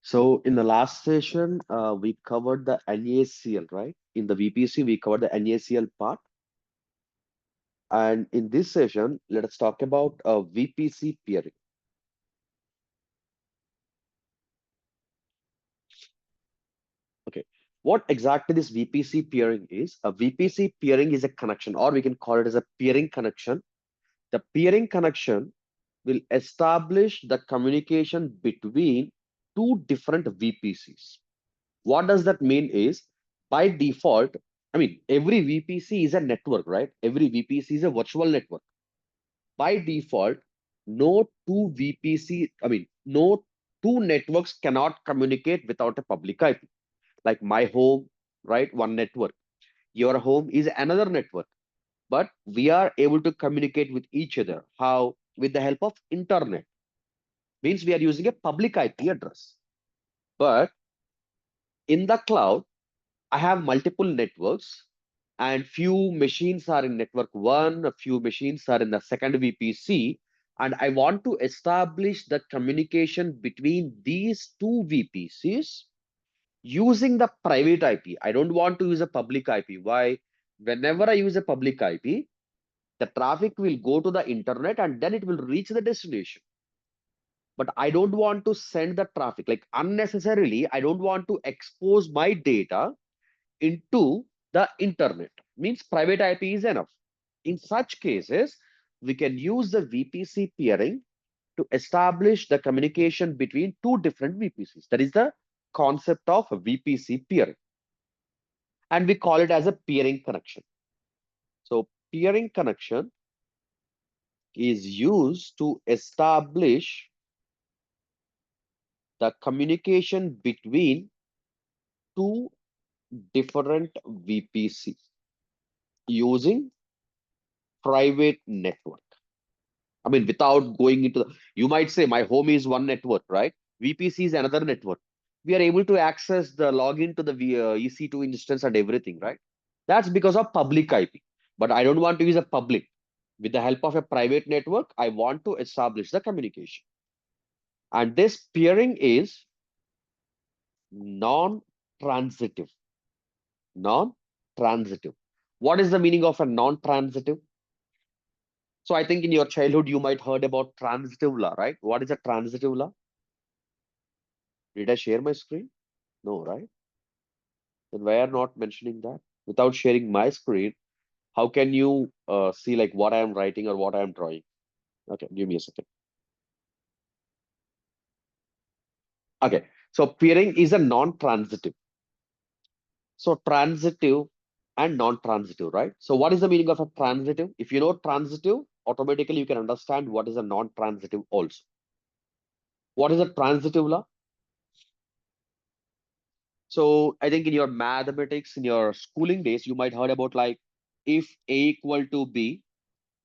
So in the last session, we covered the NaCl, right? In the VPC, we covered the NaCl part. And in this session, let us talk about VPC peering. Okay. What exactly this VPC peering is? A VPC peering is a connection, or we can call it as a peering connection. The peering connection will establish the communication between two different VPCs. What does that mean is, by default, I mean, every VPC is a network, right? Every VPC is a virtual network. By default, no two VPC, I mean, no two networks cannot communicate without a public IP. Like my home, right? One network. Your home is another network. But we are able to communicate with each other. How? With the help of internet. Means we are using a public IP address. But in the cloud, I have multiple networks and few machines are in network one, a few machines are in the second VPC. And I want to establish the communication between these two VPCs using the private IP. I don't want to use a public IP. Why? Whenever I use a public IP, the traffic will go to the internet and then it will reach the destination. But I don't want to send the traffic like unnecessarily. I don't want to expose my data into the internet. Means private IP is enough. In such cases, we can use the VPC peering to establish the communication between two different VPCs. That is the concept of VPC peering. And we call it as a peering connection. So peering connection is used to establish the communication between two different VPCs using private network. I mean, without going into the, you might say my home is one network, right? VPC is another network. We are able to access the login to the EC2 instance and everything, right? That's because of public IP. But I don't want to use a public. With the help of a private network, I want to establish the communication. And this peering is non-transitive. Non-transitive. What is the meaning of a non-transitive? So I think in your childhood, you might heard about transitive law, right? What is a transitive law? Did I share my screen? No, right? Then why are not mentioning that? Without sharing my screen, how can you see like what I am writing or what I am drawing? Okay, give me a second. Okay, so peering is a non-transitive. So transitive and non-transitive, right? So what is the meaning of a transitive? If you know transitive, automatically you can understand what is a non-transitive also. What is a transitive law? So I think in your mathematics, in your schooling days, you might heard about like if A equal to B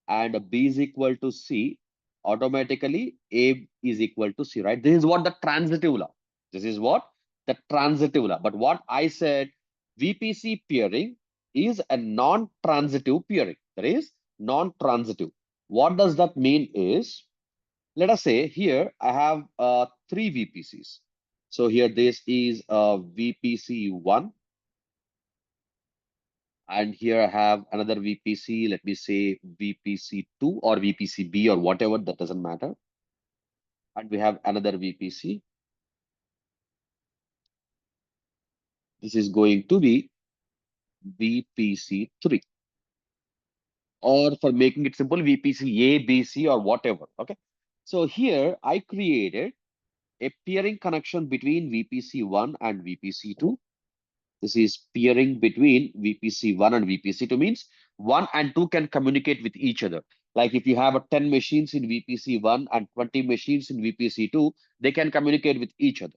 and B is equal to C, automatically A is equal to C, right? This is what the transitive law. This is what the transitive law. But what I said, VPC peering is a non-transitive peering. That is non-transitive. What does that mean is, let us say here I have three VPCs. So here this is VPC1. And here I have another VPC, let me say VPC2 or VPCB or whatever, that doesn't matter. And we have another VPC. This is going to be VPC3. Or for making it simple, VPC A, B, C or whatever. Okay. So here I created a peering connection between VPC1 and VPC2. This is peering between VPC1 and VPC2 means 1 and 2 can communicate with each other. Like if you have 10 machines in VPC1 and 20 machines in VPC2, they can communicate with each other.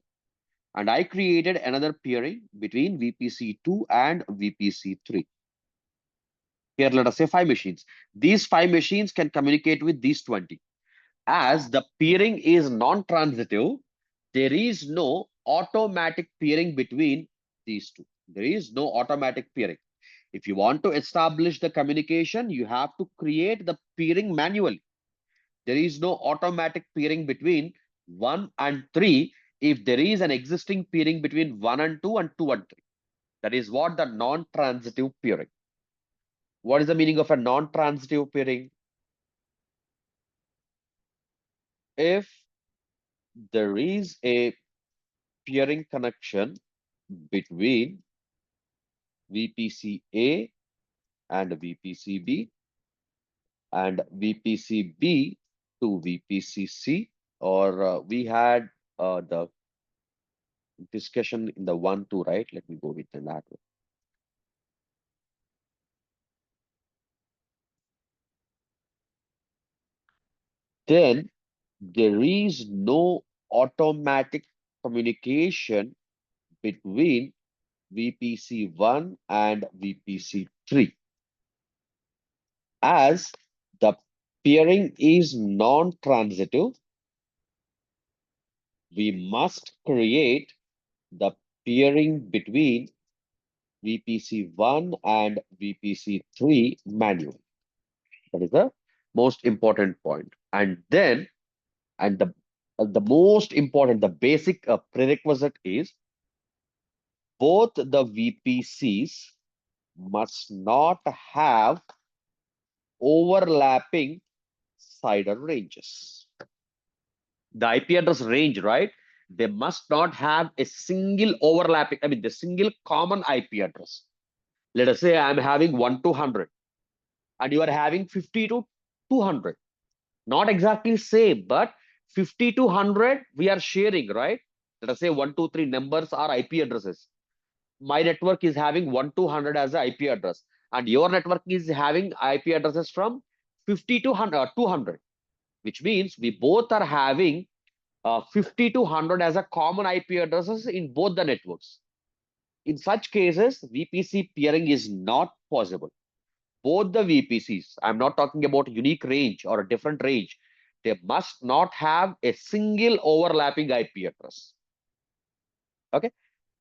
And I created another peering between VPC2 and VPC3. Here, let us say 5 machines. These 5 machines can communicate with these 20. As the peering is non-transitive, there is no automatic peering between these two. There is no automatic peering. If you want to establish the communication, you have to create the peering manually. There is no automatic peering between 1 and 3. if there is an existing peering between 1 and 2 and 2 and 3. That is what the non-transitive peering. What is the meaning of a non-transitive peering? If there is a peering connection between VPC A and VPC B and VPC B to VPC C, or we had the discussion in the 1-2, right? Let me go with that one. Then there is no automatic communication between VPC1 and VPC3. As the peering is non-transitive, we must create the peering between VPC1 and VPC3 manually. That is the most important point. And then, and the most important, the basic prerequisite is both the VPCs must not have overlapping CIDR ranges. The IP address range, right? They must not have a single overlapping, I mean, the single common IP address. Let us say I'm having 1 to 100 and you are having 50 to 200. Not exactly same, but 50 to 100 we are sharing, right? Let us say 1, 2, 3 numbers are IP addresses. My network is having 1 to 100 as an IP address, and your network is having IP addresses from 50 to 100, 200, which means we both are having 50 to 100 as a common IP addresses in both the networks. In such cases, VPC peering is not possible. Both the VPCs, I'm not talking about unique range or a different range, they must not have a single overlapping IP address. Okay,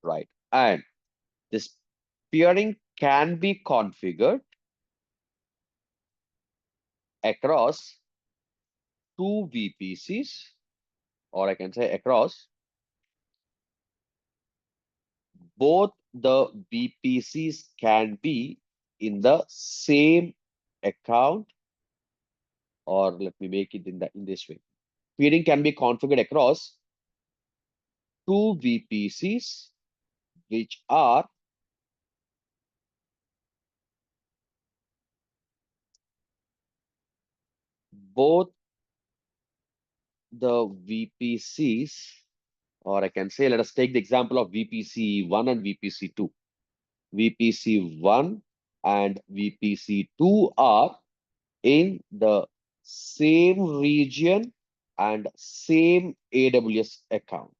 right. And this peering can be configured across two VPCs, or I can say across both the VPCs can be in the same account, or let me make it in this way. Peering can be configured across two VPCs which are both the VPCs, or I can say, let us take the example of VPC1 and VPC2. VPC1 and VPC2 are in the same region and same AWS account.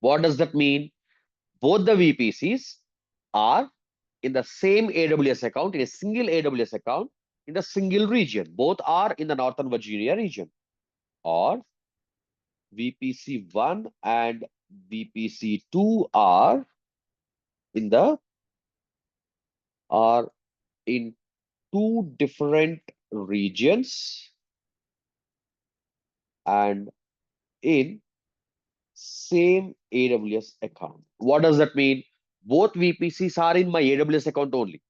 What does that mean? Both the VPCs are in the same AWS account, in a single AWS account, in the single region. Both are in the Northern Virginia region. Or VPC1 and VPC2 are in the are in two different regions and in same AWS account. What does that mean? Both VPCs are in my AWS account only,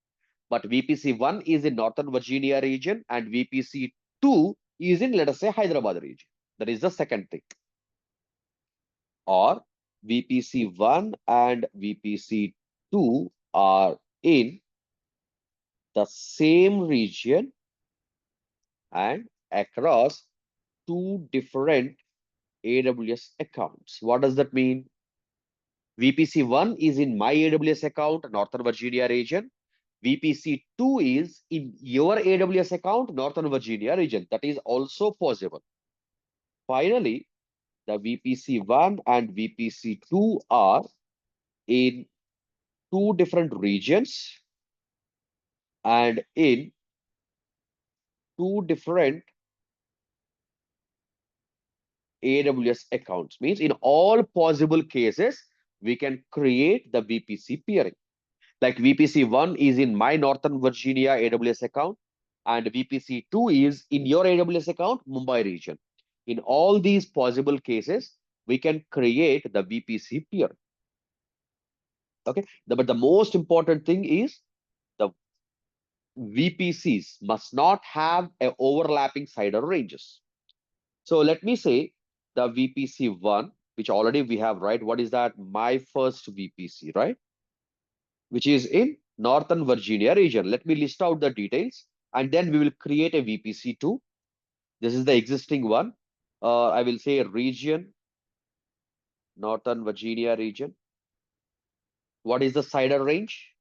but VPC1 is in Northern Virginia region and VPC2 is in, let us say, Hyderabad region. That is the second thing. Or VPC1 and VPC2 are in the same region and across two different AWS accounts. What does that mean? VPC1 is in my AWS account, Northern Virginia region. VPC2 is in your AWS account, Northern Virginia region. That is also possible. Finally, the VPC1 and VPC2 are in two different regions and in two different AWS accounts. Means in all possible cases, we can create the VPC peering. Like VPC1 is in my Northern Virginia AWS account and VPC2 is in your AWS account, Mumbai region. In all these possible cases, we can create the VPC peer. Okay, but the most important thing is the VPCs must not have a overlapping CIDR ranges. So let me say the VPC1, which already we have, right? What is that? My first VPC, right? Which is in Northern Virginia region. Let me list out the details and then we will create a VPC2. This is the existing one. I will say region, Northern Virginia region. What is the CIDR range?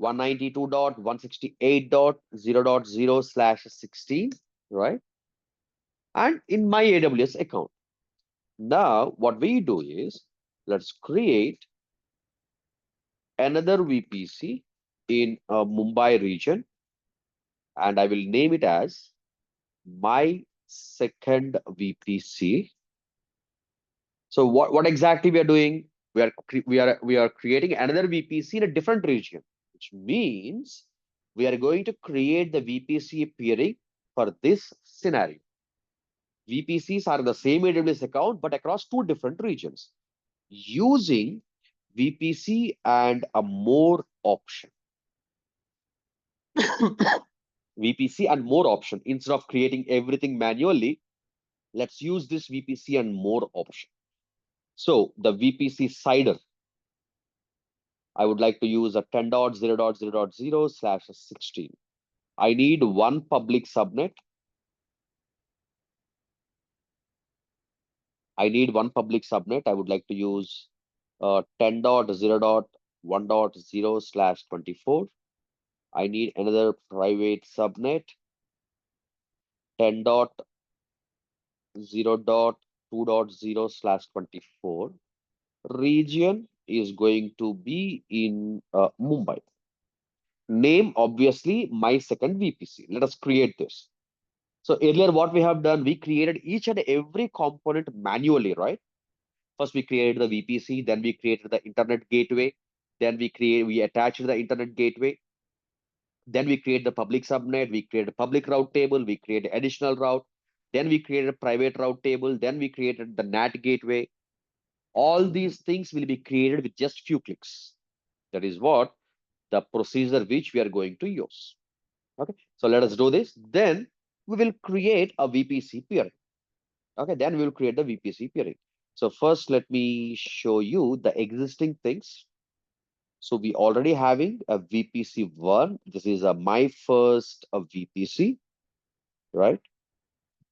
192.168.0.0/16, right? And in my AWS account. Now, what we do is let's create another VPC in Mumbai region, and I will name it as my second VPC. So what exactly we are doing? We are creating another VPC in a different region, which means we are going to create the VPC peering for this scenario. VPCs are the same AWS account, but across two different regions using VPC and a more option. VPC and more option. Instead of creating everything manually, let's use this VPC and more option. So the VPC CIDR, I would like to use a 10.0.0.0/16. I need one public subnet. I need one public subnet. I would like to use 10.0.1.0/24. I need another private subnet 10.0.2.0/24. Region is going to be in Mumbai. Name, obviously, my second VPC. Let us create this. So earlier, what we have done, we created each and every component manually, right? First, we created the VPC, then we created the internet gateway, then we attached the internet gateway, then we create the public subnet, we create a public route table, we create additional route, then we created a private route table, then we created the NAT gateway. All these things will be created with just few clicks. That is what the procedure which we are going to use. Okay, so let us do this. Then we will create a VPC peering. Okay, then we will create the VPC peering. So first, let me show you the existing things. So we already having a VPC1. This is my first VPC, right?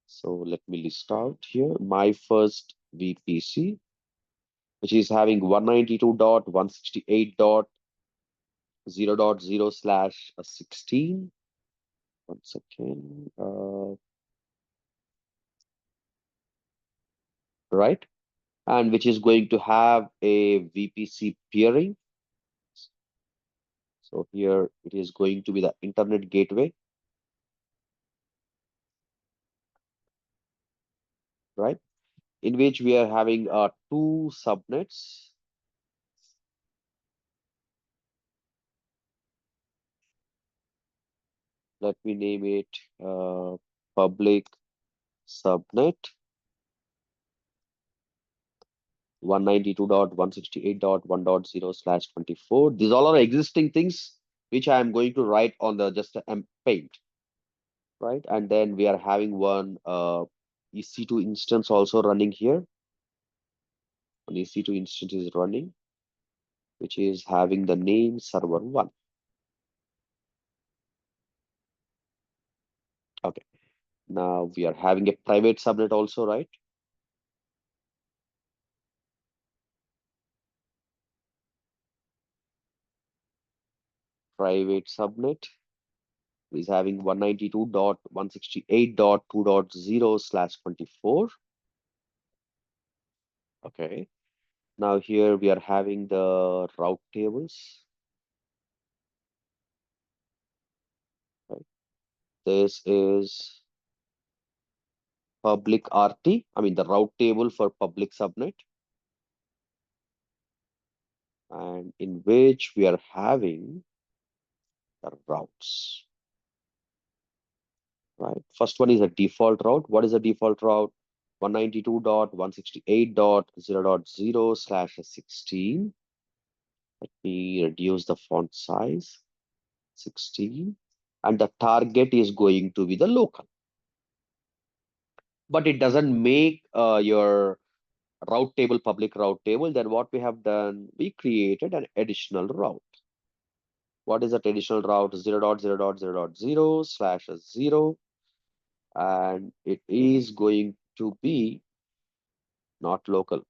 So let me list out here my first VPC, which is having 192.168.0.0/16. One second. Right? And which is going to have a VPC peering. So here it is going to be the internet gateway, right? In which we are having two subnets. Let me name it public subnet 192.168.1.0/24. These all are existing things which I am going to write on the just paint, right? And then we are having one EC2 instance also running here. An EC2 instance is running, which is having the name server1. Okay. Now we are having a private subnet also, right? Private subnet is having 192.168.2.0/24. Okay. Now here we are having the route tables. Right? This is public RT, I mean the route table for public subnet, and in which we are having the routes. Right. First one is a default route. What is a default route? 192.168.0.0/16. Let me reduce the font size, 16. And the target is going to be the local. But it doesn't make your route table public route table. Then what we have done, we created an additional route. What is that additional route? 0.0.0.0/0, and it is going to be not local,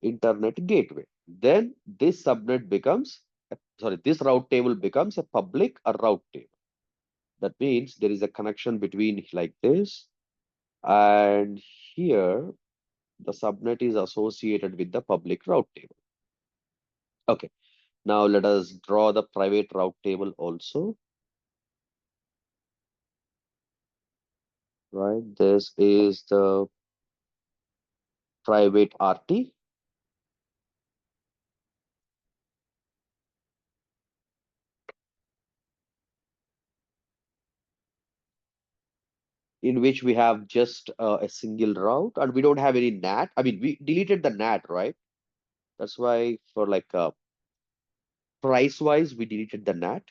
internet gateway. Then this subnet becomes, sorry, this route table becomes a public a route table. That means there is a connection between like this, and here the subnet is associated with the public route table. Okay, now let us draw the private route table also. Right, this is the private RT. In which we have just a single route and we don't have any NAT. I mean, we deleted the NAT, right? That's why for like price wise, we deleted the NAT.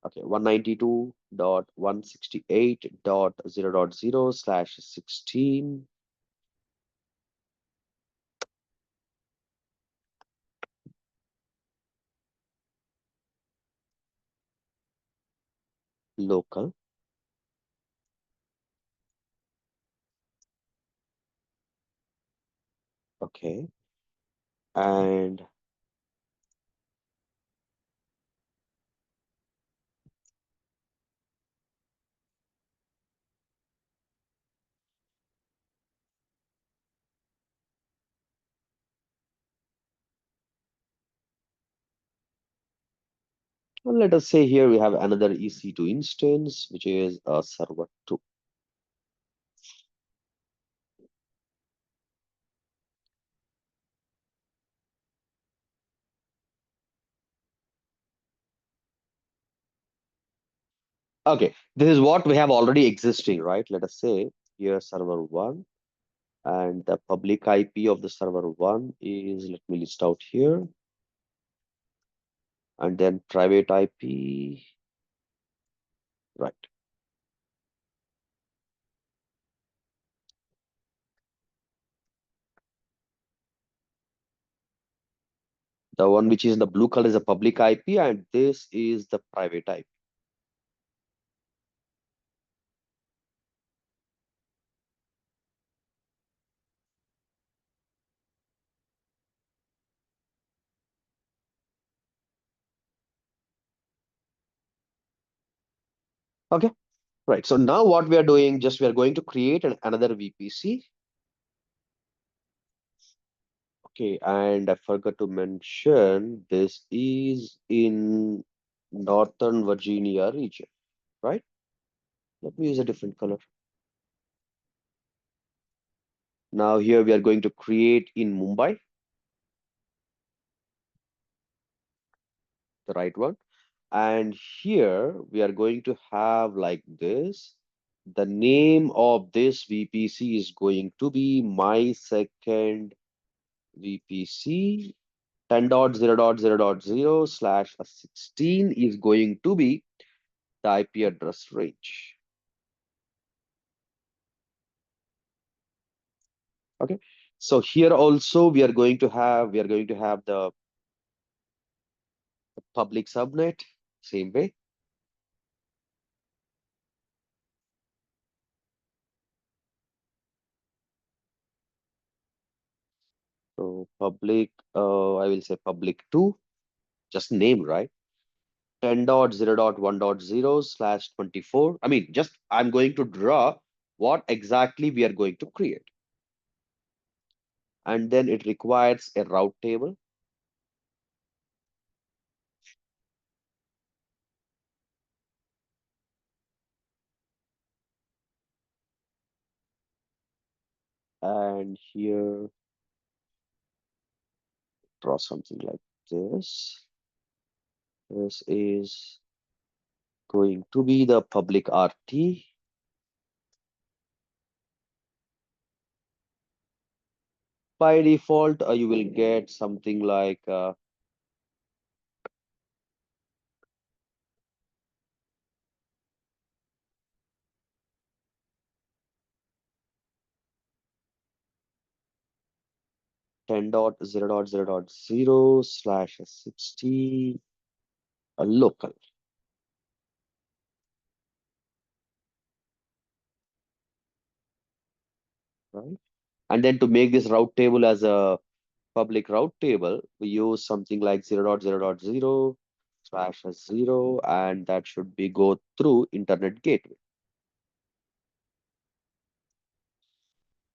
Okay, 192.168.0.0/16. Local. Okay. And well, let us say here we have another EC2 instance, which is a server 2. Okay, this is what we have already existing, right? Let us say here server 1, and the public IP of the server 1 is, let me list out here, and then private IP, right? The one which is in the blue color is a public IP, and this is the private IP. Okay, right. So now what we are doing, just we are going to create another VPC. Okay, and I forgot to mention this is in Northern Virginia region, right? Let me use a different color. Now here we are going to create in Mumbai, the right one. And here we are going to have like this. The name of this VPC is going to be my second VPC. 10.0.0.0/16 is going to be the IP address range. Okay. So here also we are going to have the public subnet, same way. So public, I will say public 2, just name, right? 10.0.1.0/24. I mean, just I'm going to draw what exactly we are going to create. And then it requires a route table. And here, draw something like this. This is going to be the public RT. By default, you will get something like 10.0.0.0/60 local, right? And then to make this route table as a public route table, we use something like 0.0.0/0, and that should be go through internet gateway.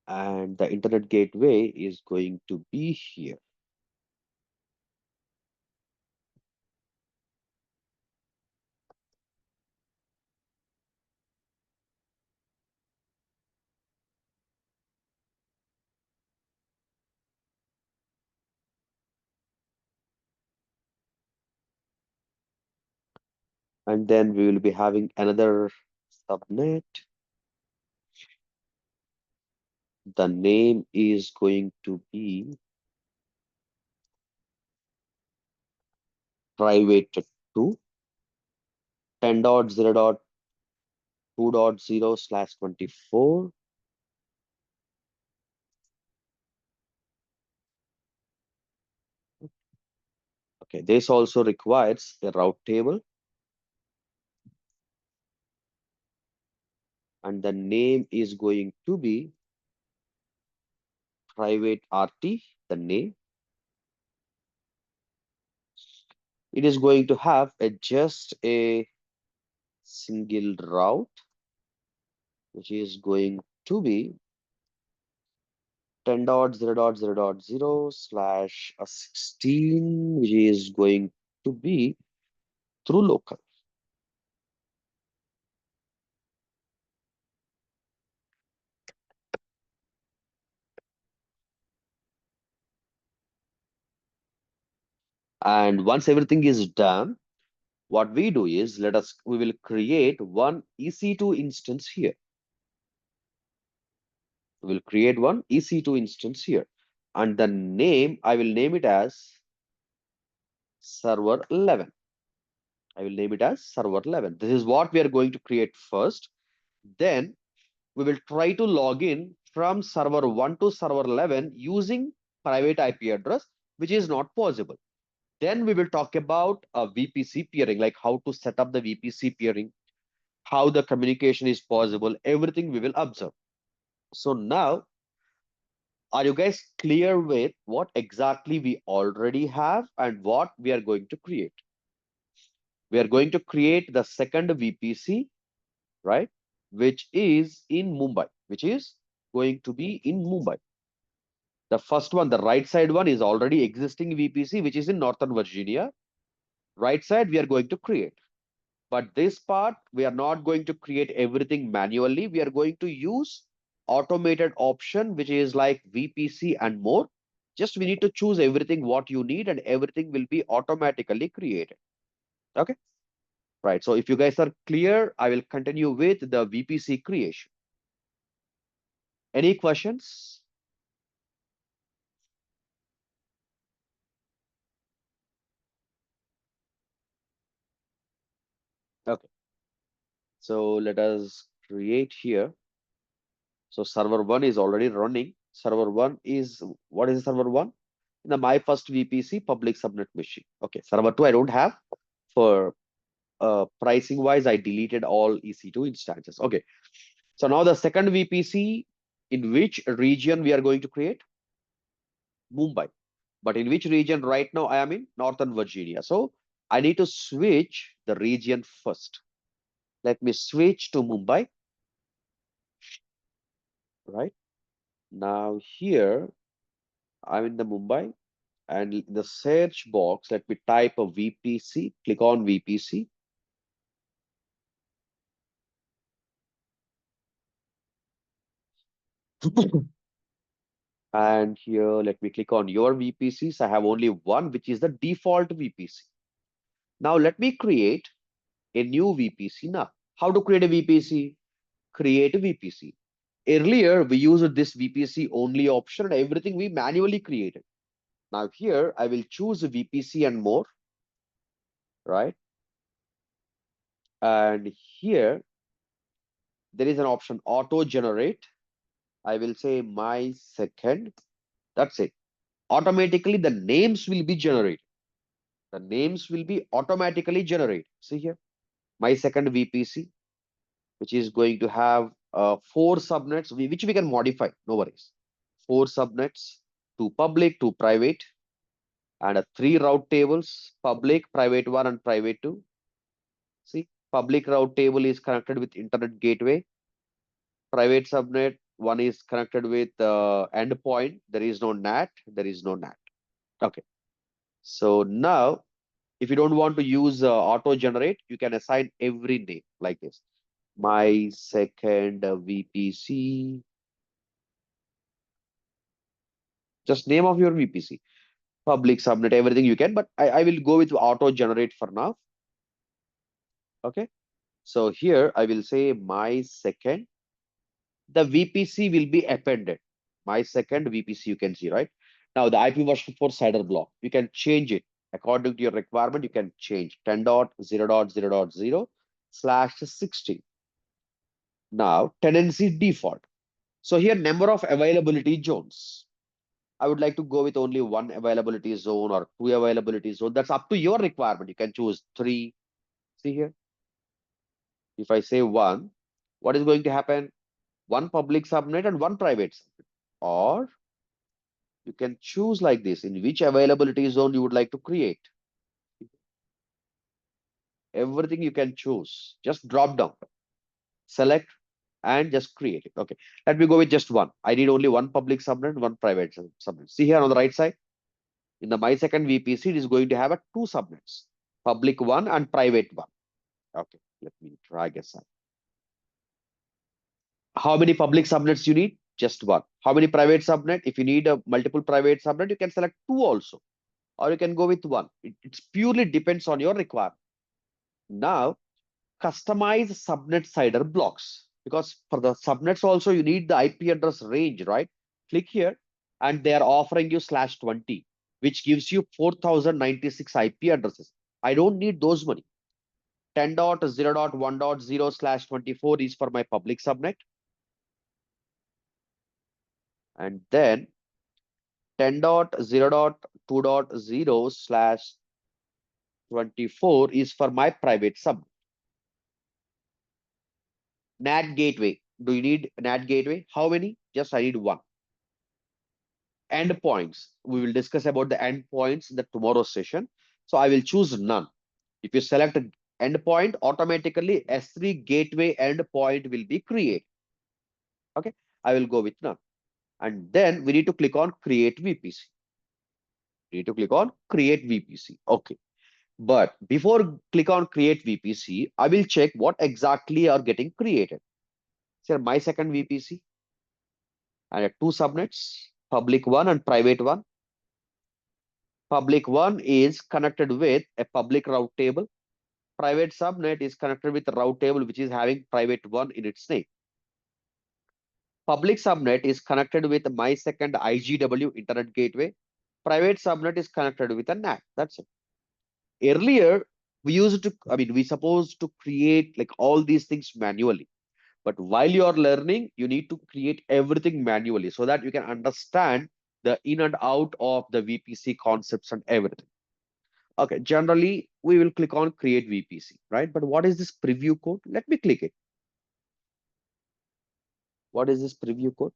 And the internet gateway is going to be here. And then we will be having another subnet. The name is going to be private to 10.0.2.0/24. Okay, this also requires a route table, and the name is going to be private RT, the name. It is going to have just a single route, which is going to be 10.0.0.0/16, which is going to be through local. And once everything is done, what we do is we will create one EC2 instance here. We will create one EC2 instance here. And the name, I will name it as server 11. I will name it as server 11. This is what we are going to create first. Then we will try to log in from server 1 to server 11 using private IP address, which is not possible. Then we will talk about a VPC peering, like how to set up the VPC peering, how the communication is possible, everything we will observe. So now, are you guys clear with what exactly we already have and what we are going to create? We are going to create the second VPC, right? Which is in Mumbai, which is going to be in Mumbai. The first one, the right side one is already existing VPC, which is in Northern Virginia. Right side, we are going to create. But this part, we are not going to create everything manually. We are going to use automated option, which is like VPC and more. Just we need to choose everything what you need and everything will be automatically created. Okay. Right. So if you guys are clear, I will continue with the VPC creation. Any questions? Okay. So let us create here. So server one is already running. Server one is, what is server one? The my first VPC public subnet machine. Okay. Server two, I don't have. For pricing wise, I deleted all EC2 instances. Okay. So now the second VPC, in which region we are going to create? Mumbai. But in which region right now I am in? Northern Virginia. So I need to switch the region first. Let me switch to Mumbai, right? Now here I'm in the Mumbai, and in the search box, let me type a VPC, click on VPC. And here, let me click on your VPCs. I have only one, which is the default VPC. Now let me create a new VPC now. How to create a VPC? Create a VPC. Earlier, we used this VPC only option and everything we manually created. Now here, I will choose a VPC and more, right? And here, there is an option auto generate. I will say my second. That's it. Automatically, the names will be generated. The names will be automatically generated. See here, my second VPC, which is going to have four subnets, which we can modify. No worries. Four subnets, two public, two private, and three route tables, public, private one, and private two. See, public route table is connected with internet gateway. Private subnet one is connected with endpoint. There is no NAT. There is no NAT. Okay. So now, if you don't want to use auto generate, you can assign every name like this. My second VPC. Just name of your VPC. Public subnet, everything you can, but I will go with auto generate for now. Okay. So here I will say my second, the VPC will be appended. My second VPC, you can see, right? Now the IP version 4 CIDR block, you can change it according to your requirement. You can change 10.0.0.0/16. Now tenancy default. So here number of availability zones. I would like to go with only one availability zone or two availability zone. That's up to your requirement. You can choose three. See here. If I say one, what is going to happen? One public subnet and one private subnet. Or you can choose like this, in which availability zone you would like to create. Everything you can choose. Just drop down, select, and just create it. Okay. Let me go with just one. I need only one public subnet, one private subnet. See here on the right side. In the my second VPC, it is going to have a two subnets, public one and private one. Okay, let me drag aside. How many public subnets you need? Just one. How many private subnet? If you need a multiple private subnet, you can select two also, or you can go with one. It's purely depends on your requirement. Now, customize subnet CIDR blocks, because for the subnets also you need the IP address range, right? Click here, and they are offering you /20, which gives you 4096 IP addresses. I don't need those many. 10.0.1.0/24 is for my public subnet. And then 10.0.2.0/24 is for my private subnet. NAT gateway. Do you need NAT gateway? How many? Just I need one. Endpoints. We will discuss about the endpoints in the tomorrow's session. So I will choose none. If you select endpoint, automatically S3 gateway endpoint will be created. Okay. I will go with none. And then we need to click on create VPC. We need to click on create VPC. Okay. But before click on create VPC, I will check what exactly are getting created. So my second VPC and two subnets, public one and private one. Public one is connected with a public route table. Private subnet is connected with a route table which is having private one in its name. Public subnet is connected with my second IGW internet gateway. Private subnet is connected with a NAT. That's it. Earlier, we supposed to create like all these things manually. But while you are learning, you need to create everything manually so that you can understand the in and out of the VPC concepts and everything. Okay, generally, we will click on create VPC, right? But what is this preview code? Let me click it. What is this preview code?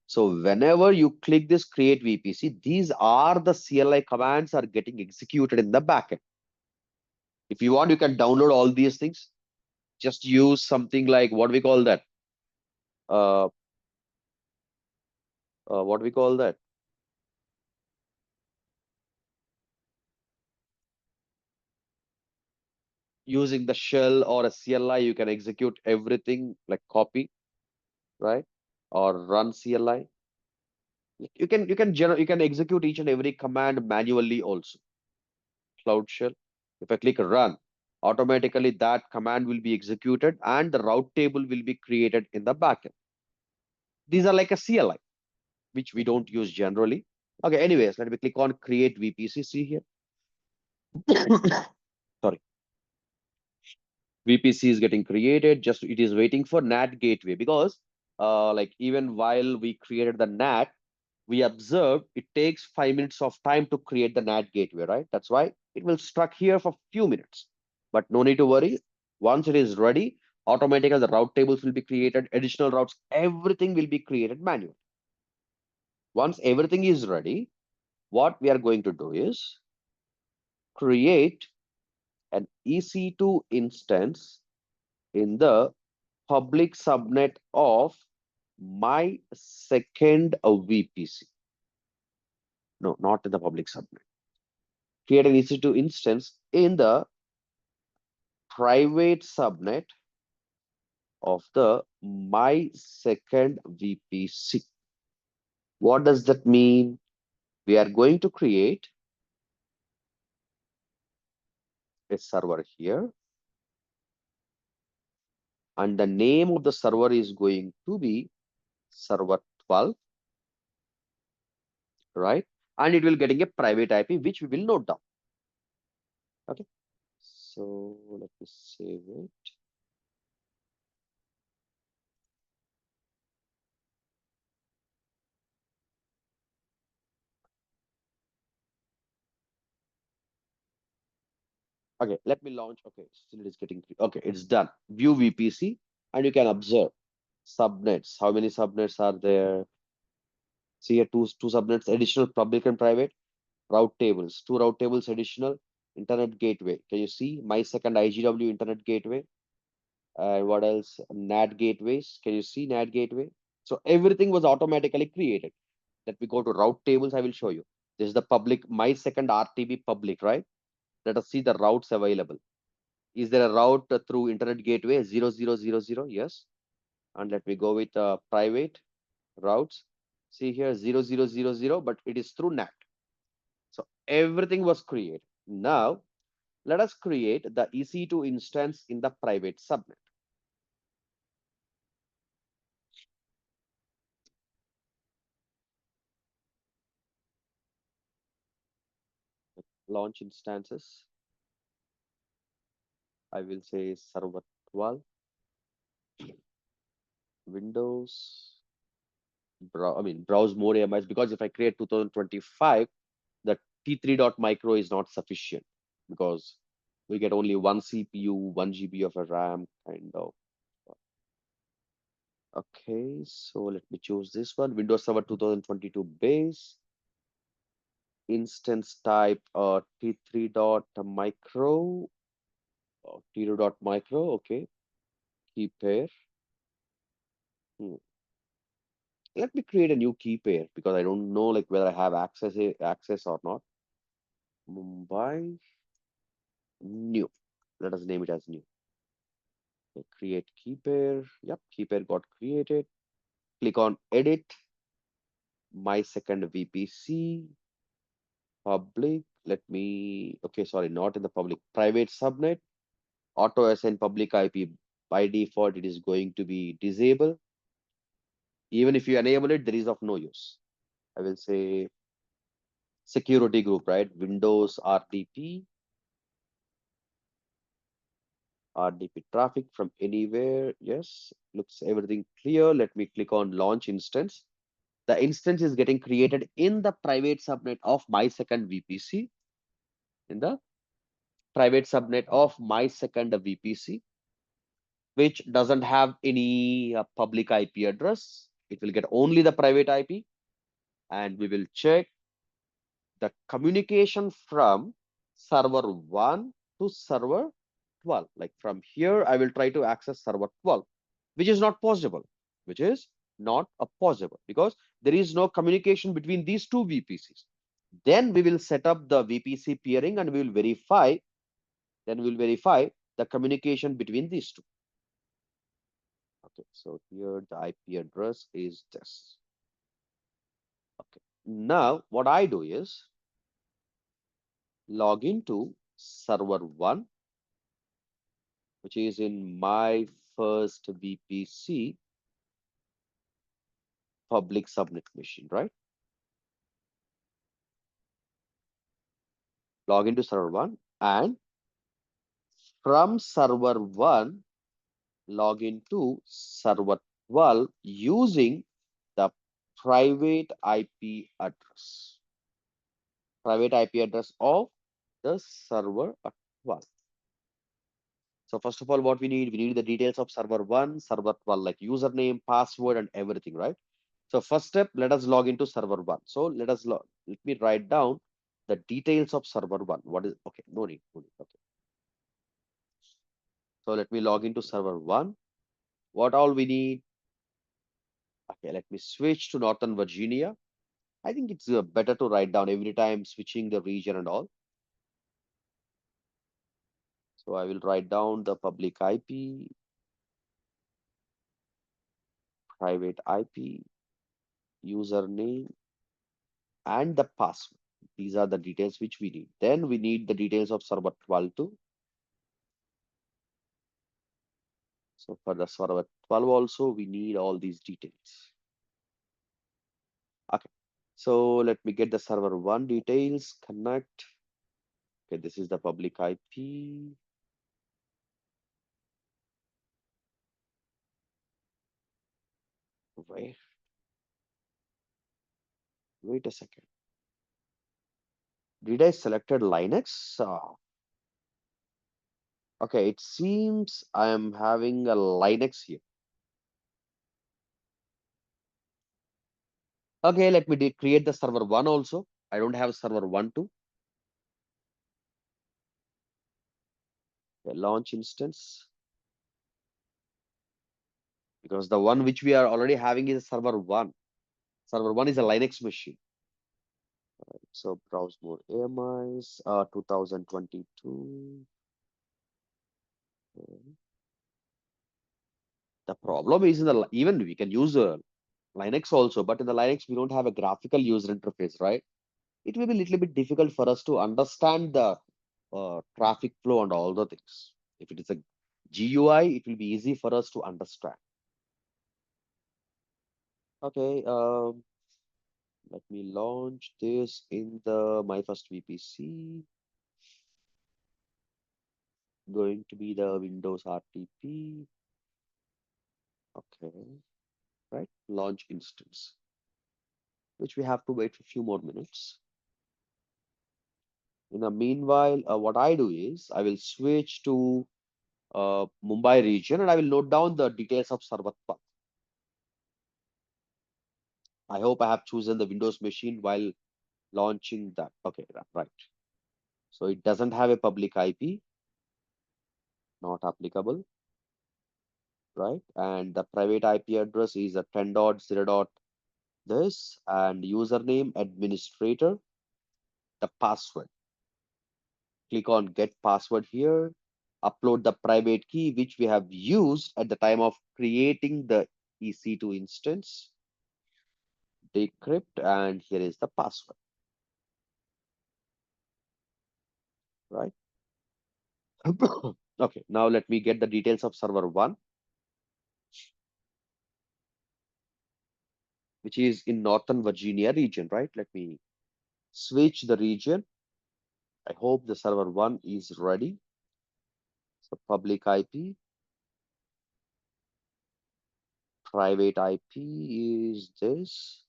So whenever you click this create VPC, these are the CLI commands are getting executed in the backend. If you want, you can download all these things. Just use something like what we call that. Uh, what we call that? Using the shell or a CLI, you can execute everything like copy, right? Or run CLI. You can execute each and every command manually also. Cloud shell. If I click run, Automatically that command will be executed and the route table will be created in the backend. These are like a CLI, which we don't use generally. Okay, anyways, let me click on create VPC. See here. Sorry. VPC is getting created. Just it is waiting for NAT gateway because like even while we created the NAT, we observed it takes 5 minutes of time to create the NAT gateway, right? That's why it will stuck here for few minutes. But no need to worry. Once it is ready, automatically the route tables will be created, additional routes, everything will be created manually. Once everything is ready, what we are going to do is create an EC2 instance in the public subnet of my second VPC. No, not in the public subnet. Create an EC2 instance in the private subnet of the my second VPC. What does that mean? We are going to create a server here, and the name of the server is going to be server 12, right? And it will getting a private IP, which we will note down. Okay. So let me save it. Okay, let me launch. Okay, still it is getting, okay, it's done. View VPC, and you can observe subnets. How many subnets are there? See here, two subnets, additional public and private route tables, two route tables additional, internet gateway. Can you see my second IGW internet gateway? And what else? NAT gateways. Can you see NAT gateway? So everything was automatically created. Let me go to route tables. I will show you. This is the public, my second RTB public, right? Let us see the routes available. Is there a route through internet gateway 0000? Yes. And let me go with private routes. See here 0000, but it is through NAT. So everything was created. Now let us create the EC2 instance in the private subnet. Launch instances. I will say server 12, Windows, browse more AMIs, because if I create 2025, the T3.micro is not sufficient because we get only one CPU, 1 GB of a RAM kind of. Okay, so let me choose this one, Windows Server 2022 base, instance type T3.micro, T2.micro, okay, key pair. Let me create a new key pair because I don't know like whether I have access or not. Mumbai new. Let us name it as new. Okay, create key pair. Yep, key pair got created. Click on edit. My second VPC public. Let me, okay, sorry, not in the public. Private subnet. Auto assign public IP. By default, it is going to be disabled. Even if you enable it, there is of no use. I will say security group, right? Windows RDP. RDP traffic from anywhere. Yes, looks everything clear. Let me click on launch instance. The instance is getting created in the private subnet of my second VPC. In the private subnet of my second VPC, which doesn't have any public IP address. It will get only the private IP. And we will check the communication from server 1 to server 12. Like from here, I will try to access server 12, which is not possible, which is not a possible because there is no communication between these two VPCs. Then we will set up the VPC peering and we will verify, then we will verify the communication between these two. Okay, so here the IP address is this. Okay, now what I do is log into server 1 which is in my first VPC public subnet machine, right? Log into server one, and from server one, log into server 12 using the private IP address. Private IP address of the server 12. So first of all, what we need the details of server one, server 12, like username, password, and everything, right? So first step, let us log into server one. So let me write down the details of server one. What is, okay, no need, no need. Okay. So let me log into server one. What all we need? Okay, let me switch to Northern Virginia. I think it's better to write down every time switching the region and all. So I will write down the public IP, private IP, username, and the password. These are the details which we need. Then we need the details of server 12 too. So for the server 12 also, we need all these details. Okay. So let me get the server 1 details, connect. Okay, this is the public IP. Wait a second. Did I selected Linux? Okay, it seems I am having a Linux here. Okay, let me create the server 1 also. I don't have server 1 too. Okay, launch instance. Because the one which we are already having is server 1. Server 1 is a Linux machine. So browse more AMIs, 2022. The problem is in the even we can use Linux also, but in the Linux we don't have a graphical user interface, right? It will be a little bit difficult for us to understand the traffic flow and all the things. If it is a GUI, it will be easy for us to understand. Okay, let me launch this in the my first VPC. Going to be the Windows RTP. Okay, right? Launch instance, which we have to wait for a few more minutes. In the meanwhile, what I do is I will switch to Mumbai region and I will note down the details of server path. I hope I have chosen the Windows machine while launching that. Okay, right. So it doesn't have a public IP, not applicable, right? And the private IP address is a 10.0. This and username administrator, the password. Click on get password here. Upload the private key which we have used at the time of creating the EC2 instance. Decrypt, and here is the password, right? Okay, now let me get the details of server 1, which is in Northern Virginia region, right? Let me switch the region. I hope the server 1 is ready. So public IP, private IP is this,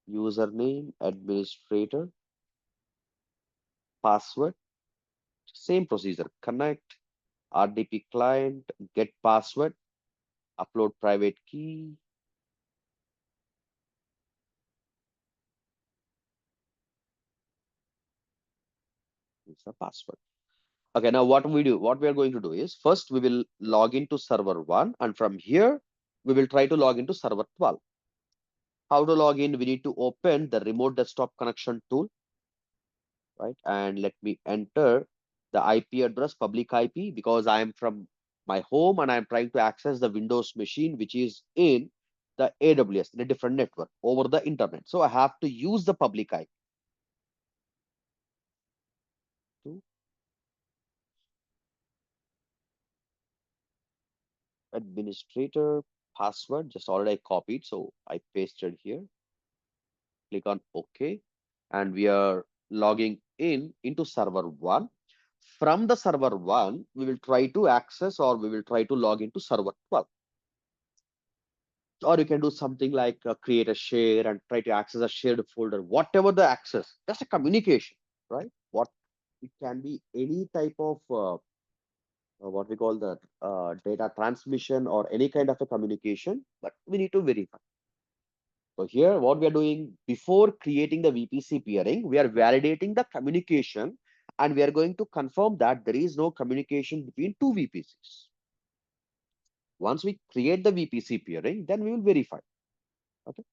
username, administrator, password, same procedure, connect, RDP client, get password, upload private key. It's the password. Okay, now what we are going to do is first we will log into server 1, and from here we will try to log into server 12. How to log in? We need to open the remote desktop connection tool, right? And let me enter the IP address, public IP, because I am from my home and I'm trying to access the Windows machine, which is in the AWS in a different network over the internet. So I have to use the public IP. administrator password, just already I copied, so I pasted here. Click on OK, and we are logging in into server 1. From the server 1, we will try to access, or we will try to log into server 12. Or you can do something like create a share and try to access a shared folder, whatever the access, just a communication, right? What it can be any type of what we call that data transmission or any kind of a communication, but we need to verify. So here, what we are doing before creating the VPC peering, we are validating the communication, and we are going to confirm that there is no communication between two VPCs. Once we create the VPC peering, then we will verify. Okay.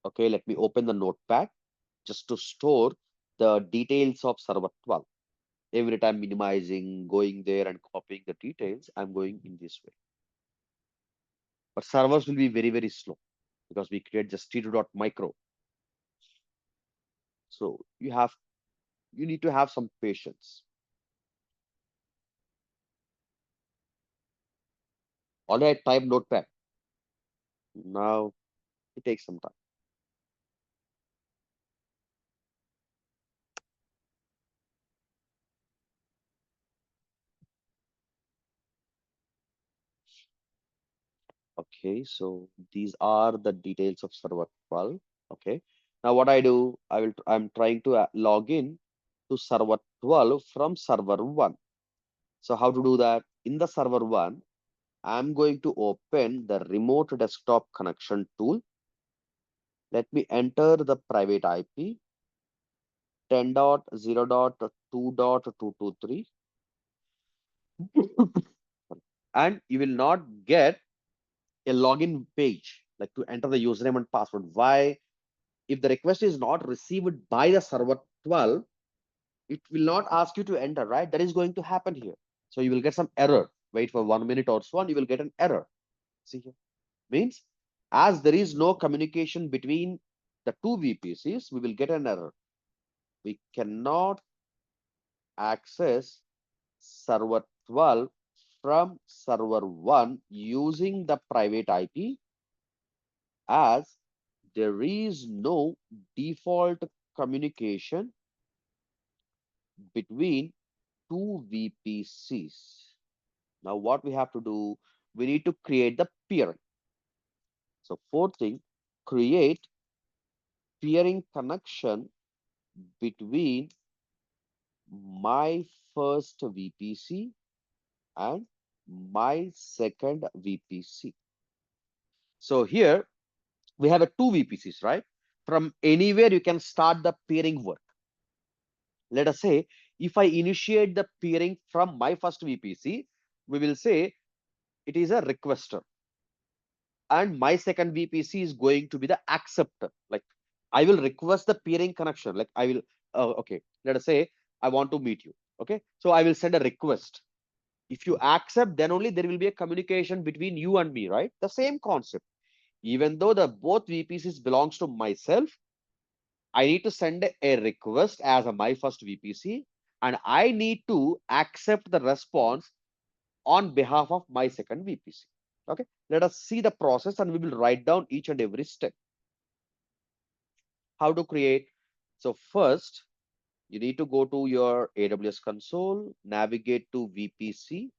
Okay, let me open the notepad just to store the details of server 12. Every time minimizing, going there and copying the details, I'm going in this way. But servers will be very, very slow because we create just t2.micro. So you need to have some patience. Already I type notepad. Now it takes some time. Okay, so these are the details of server 12. Okay. Now what I do, I'm trying to log in to server 12 from server 1. So how to do that? In the server 1, I'm going to open the remote desktop connection tool. Let me enter the private IP 10.0.2.223 and you will not get a login page like to enter the username and password. Why? If the request is not received by the server 12, it will not ask you to enter, right? That is going to happen here. So you will get some error. Wait for 1 minute or so and you will get an error. See here. Means as there is no communication between the two VPCs, we will get an error. We cannot access server 12 from server 1 using the private IP as there is no default communication between two VPCs. Now, what we have to do, we need to create the peering. So, fourth thing, create peering connection between my first VPC and my second VPC. So here we have a two VPCs, right? From anywhere you can start the peering work. Let us say if I initiate the peering from my first VPC, we will say it is a requester. And my second VPC is going to be the acceptor. Like I will request the peering connection. Like I will, okay, let us say I want to meet you. Okay, so I will send a request. If you accept, then only there will be a communication between you and me, right? The same concept. Even though the both VPCs belongs to myself, I need to send a request as a my first VPC, and I need to accept the response on behalf of my second VPC. Okay, let us see the process and we will write down each and every step. How to create? So first, you need to go to your AWS console, navigate to VPC.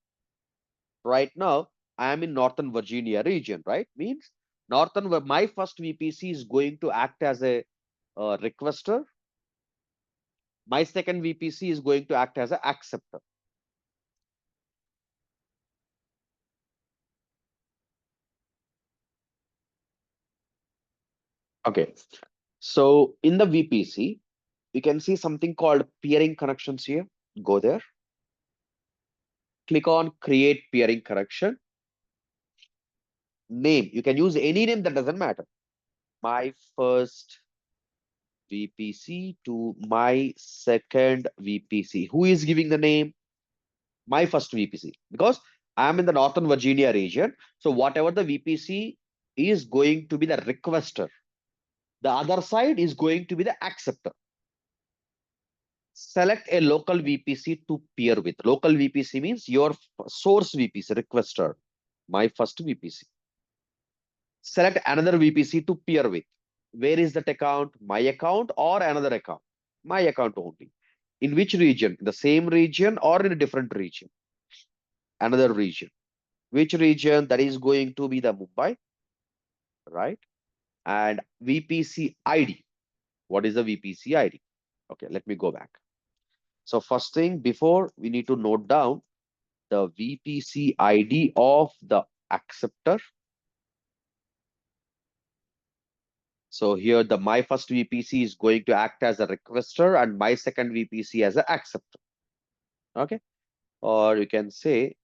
Right now, I am in Northern Virginia region, right? Means my first VPC is going to act as a requester. My second VPC is going to act as an acceptor. Okay. So in the VPC, you can see something called peering connections here. Go there. Click on create peering connection. Name. You can use any name, that doesn't matter. My first VPC to my second VPC. Who is giving the name? My first VPC. Because I'm in the Northern Virginia region. So whatever the VPC is going to be the requester, the other side is going to be the acceptor. Select a local VPC to peer with. Local VPC means your source VPC requester, my first VPC. Select another VPC to peer with. Where is that account? My account or another account? My account only. In which region? The same region or in a different region? Another region. Which region? That is going to be the Mumbai, right? And VPC ID. What is the VPC ID? Okay, let me go back. So first thing, before we need to note down the VPC ID of the acceptor. So here the my first VPC is going to act as a requester and my second VPC as an acceptor. Okay. Or you can say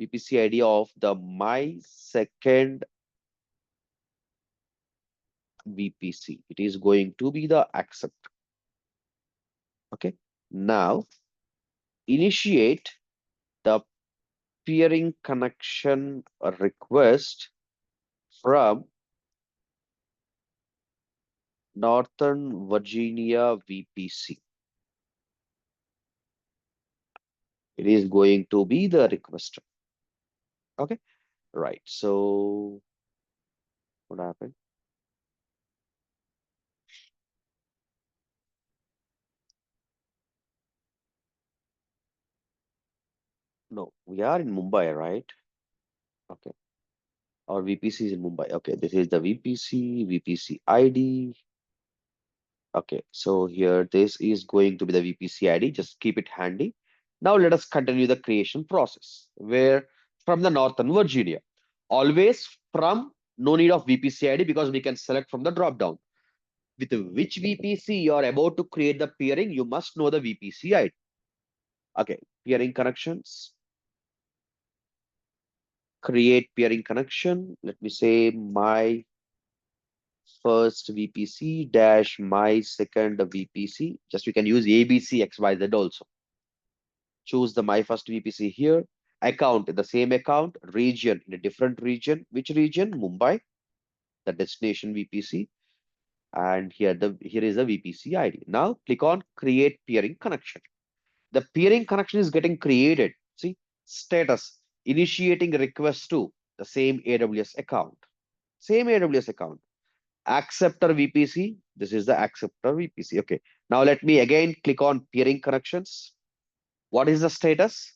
VPC ID of the my second VPC. It is going to be the acceptor. Okay. Now initiate the peering connection request from Northern Virginia VPC. It is going to be the requester. Okay, right. So what happened? No, we are in Mumbai, right? Okay. Our VPC is in Mumbai. Okay, this is the VPC ID. Okay, so here this is going to be the VPC ID. Just keep it handy. Now let us continue the creation process. Where from the Northern Virginia, always from no need of VPC ID because we can select from the drop down. With which VPC you are about to create the peering, you must know the VPC ID. Okay, peering connections. Create peering connection. Let me say my first VPC dash my second VPC. Just we can use ABC XYZ also. Choose the my first VPC here. Account the same account. Region in a different region. Which region? Mumbai. The destination VPC. And here is the VPC ID. Now click on create peering connection. The peering connection is getting created. See, status initiating request to the same AWS account. Same AWS account. Acceptor VPC. This is the acceptor VPC. Okay. Now let me again click on peering connections. What is the status?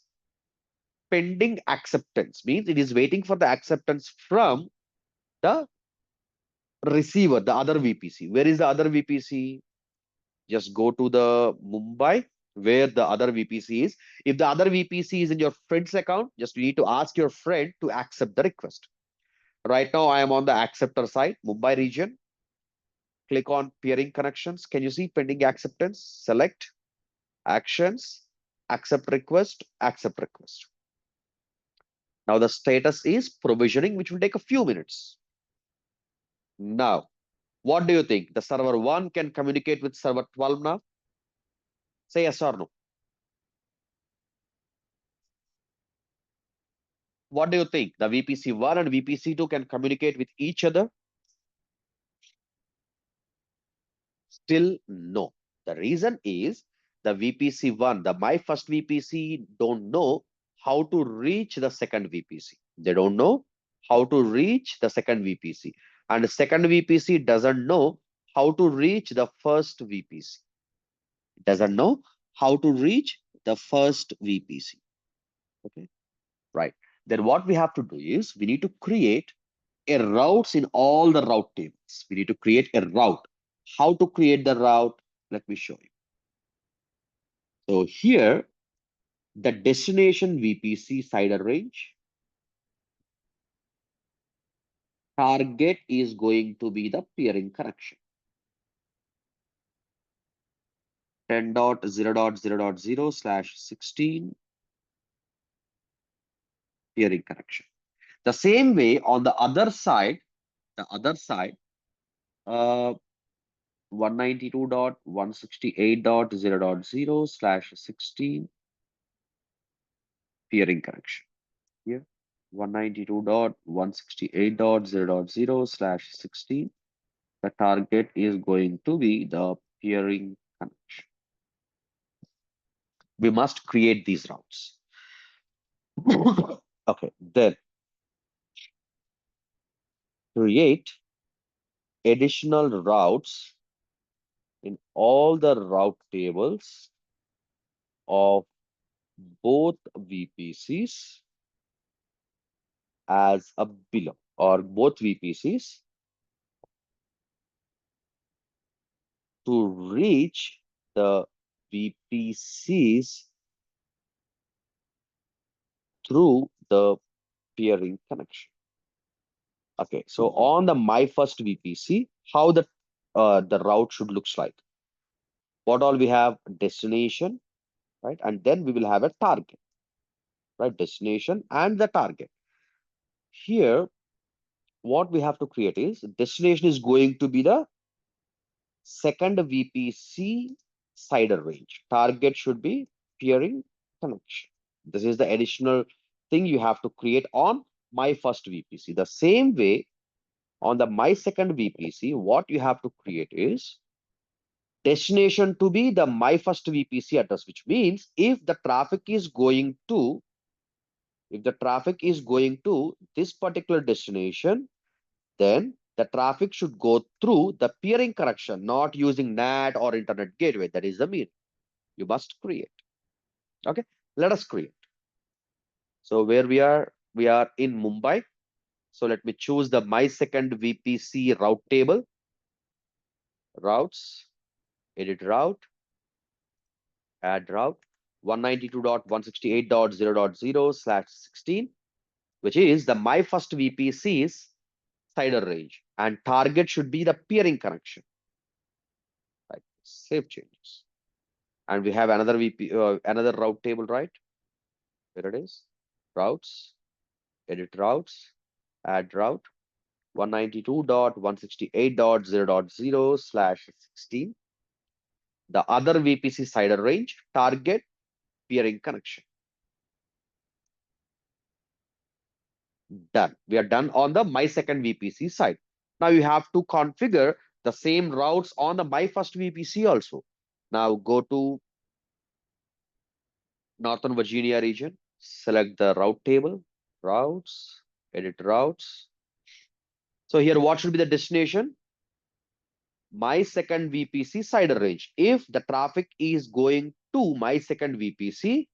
Pending acceptance means it is waiting for the acceptance from the receiver, the other VPC. Where is the other VPC? Just go to the Mumbai where the other VPC is. If the other VPC is in your friend's account, just you need to ask your friend to accept the request. Right now, I am on the acceptor side, Mumbai region. Click on peering connections. Can you see pending acceptance? Select actions, accept request, accept request. Now the status is provisioning, which will take a few minutes. Now, what do you think? The server 1 can communicate with server 12 now? Say yes or no. What do you think? The VPC1 and VPC2 can communicate with each other? Still no. The reason is the VPC1, the my first VPC don't know how to reach the second VPC. They don't know how to reach the second VPC. And the second VPC doesn't know how to reach the first VPC. Doesn't know how to reach the first VPC. Okay, right. Then what we have to do is we need to create a routes in all the route tables. We need to create a route. How to create the route? Let me show you. So here, the destination VPC CIDR range, target is going to be the peering connection. 10.0.0.0/16 peering connection. The same way on the other side, uh, 192.168.0.0/16 peering connection. Here, 192.168.0.0/16. The target is going to be the peering connection. We must create these routes. Okay, then create additional routes in all the route tables of both VPCs as a below, or both VPCs to reach the VPCs through the peering connection. Okay, so on the my first VPC, how the route should looks like. What all we have? Destination, right? And then we will have a target, right? Destination and the target. Here, what we have to create is destination is going to be the second VPC cider range. Target should be peering connection. This is the additional thing you have to create on my first VPC. The same way on the my second VPC, what you have to create is destination to be the my first VPC address, which means if the traffic is going to this particular destination, then the traffic should go through the peering connection, not using NAT or internet gateway. That is the mean. You must create. Okay, let us create. So where we are in Mumbai. So let me choose the my second VPC route table. Routes, edit route, add route 192.168.0.0/16, which is the my first VPC's cider range, and target should be the peering connection. Right, save changes. And we have another another route table, right? Here it is. Routes, edit routes, add route 192.168.0.0/16. The other VPC cider range, target, peering connection. Done. We are done on the my second VPC side. Now you have to configure the same routes on the my first VPC also. Now go to Northern Virginia region, select the route table, routes, edit routes. So here, what should be the destination? My second VPC cider range. If the traffic is going to my second VPC,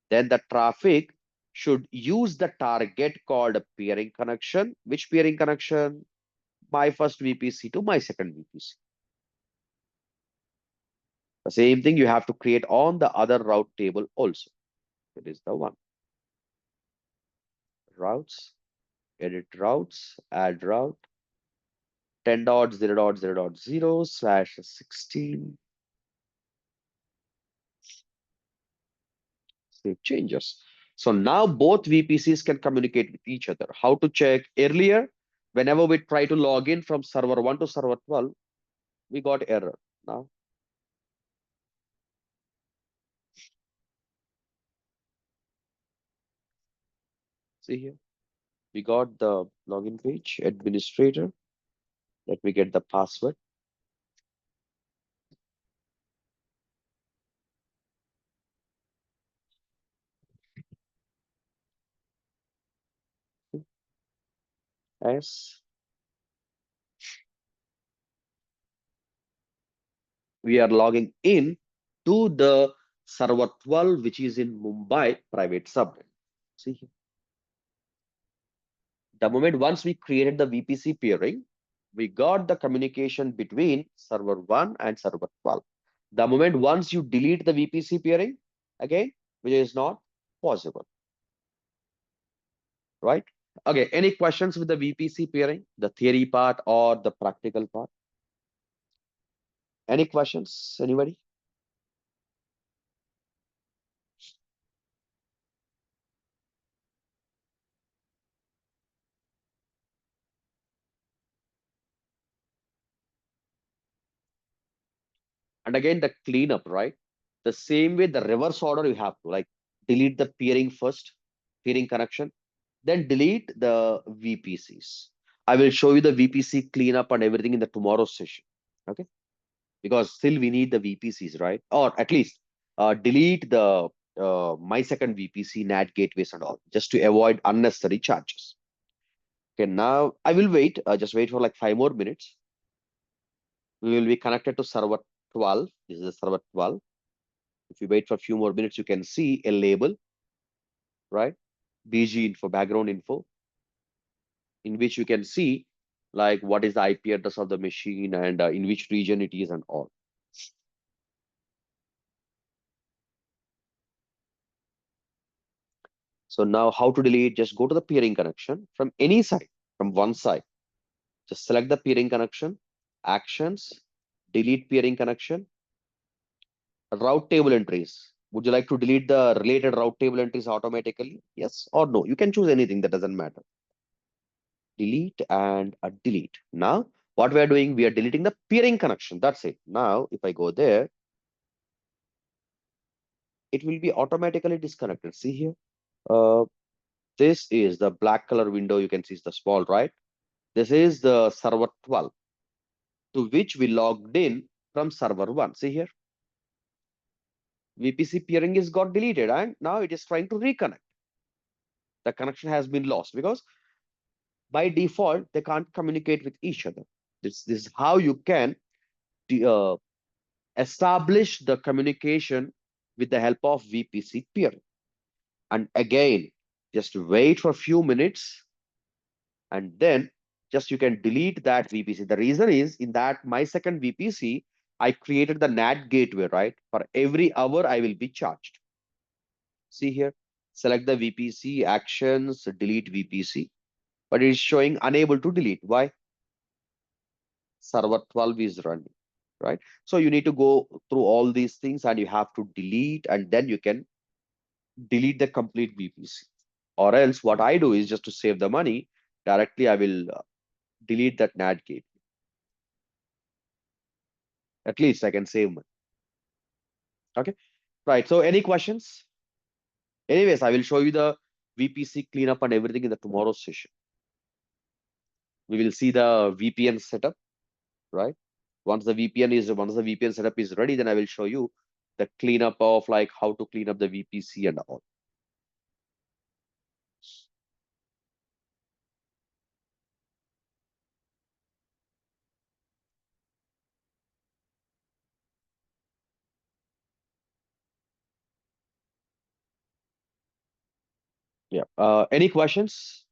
then the traffic should use the target called a peering connection. Which peering connection? My first VPC to my second VPC. The same thing you have to create on the other route table also. It is the one. Routes, edit routes, add route 10.0.0.0/16. Save changes. So now both VPCs can communicate with each other. How to check? Earlier, whenever we try to log in from server 1 to server 12, we got error. Now, see here, we got the login page, administrator. Let me get the password. As we are logging in to the server 12, which is in Mumbai private subnet. See here. The moment once we created the VPC peering, we got the communication between server 1 and server 12. The moment once you delete the VPC peering, again, which is not possible, right? Okay, any questions with the VPC peering, the theory part or the practical part? Any questions, anybody? And again, the cleanup, right? The same way, the reverse order you have to like delete the peering first, peering connection. then delete the VPCs. I will show you the VPC cleanup and everything in the tomorrow's session. Okay, because still we need the VPCs, right? Or at least delete the my second VPC NAT gateways and all, just to avoid unnecessary charges. Okay, now I will wait. Just wait for like 5 more minutes. We will be connected to server 12. This is the server 12. If you wait for a few more minutes, you can see a label, right? BG info, background info, in which you can see like what is the IP address of the machine and in which region it is and all. So now how to delete? Just go to the peering connection from any side, from one side. Just select the peering connection, actions, delete peering connection, route table entries. Would you like to delete the related route table entries automatically? Yes or no? You can choose anything, that doesn't matter. Delete and delete. Now, what we are doing, we are deleting the peering connection. That's it. Now, if I go there, it will be automatically disconnected. See here. Uh, this is the black color window. You can see it's the small, right? This is the server 12 to which we logged in from server 1. See here. VPC peering is got deleted and now it is trying to reconnect. The connection has been lost because by default they can't communicate with each other. This is how you can uh, establish the communication with the help of VPC peering. And again, just wait for a few minutes and then just you can delete that VPC. The reason is in that my second VPC, I created the NAT gateway, right? For every hour, I will be charged. See here, select the VPC actions, delete VPC, but it is showing unable to delete. Why? Server 12 is running, right? So you need to go through all these things and you have to delete and then you can delete the complete VPC. Or else what I do is just to save the money, directly I will delete that NAT gate. At least I can save money. Okay, right. So any questions? Anyways, I will show you the VPC cleanup and everything in the tomorrow's session. We will see the VPN setup, right? Once the VPN setup is ready, then I will show you the cleanup of like how to clean up the VPC and all. Yeah. Any questions?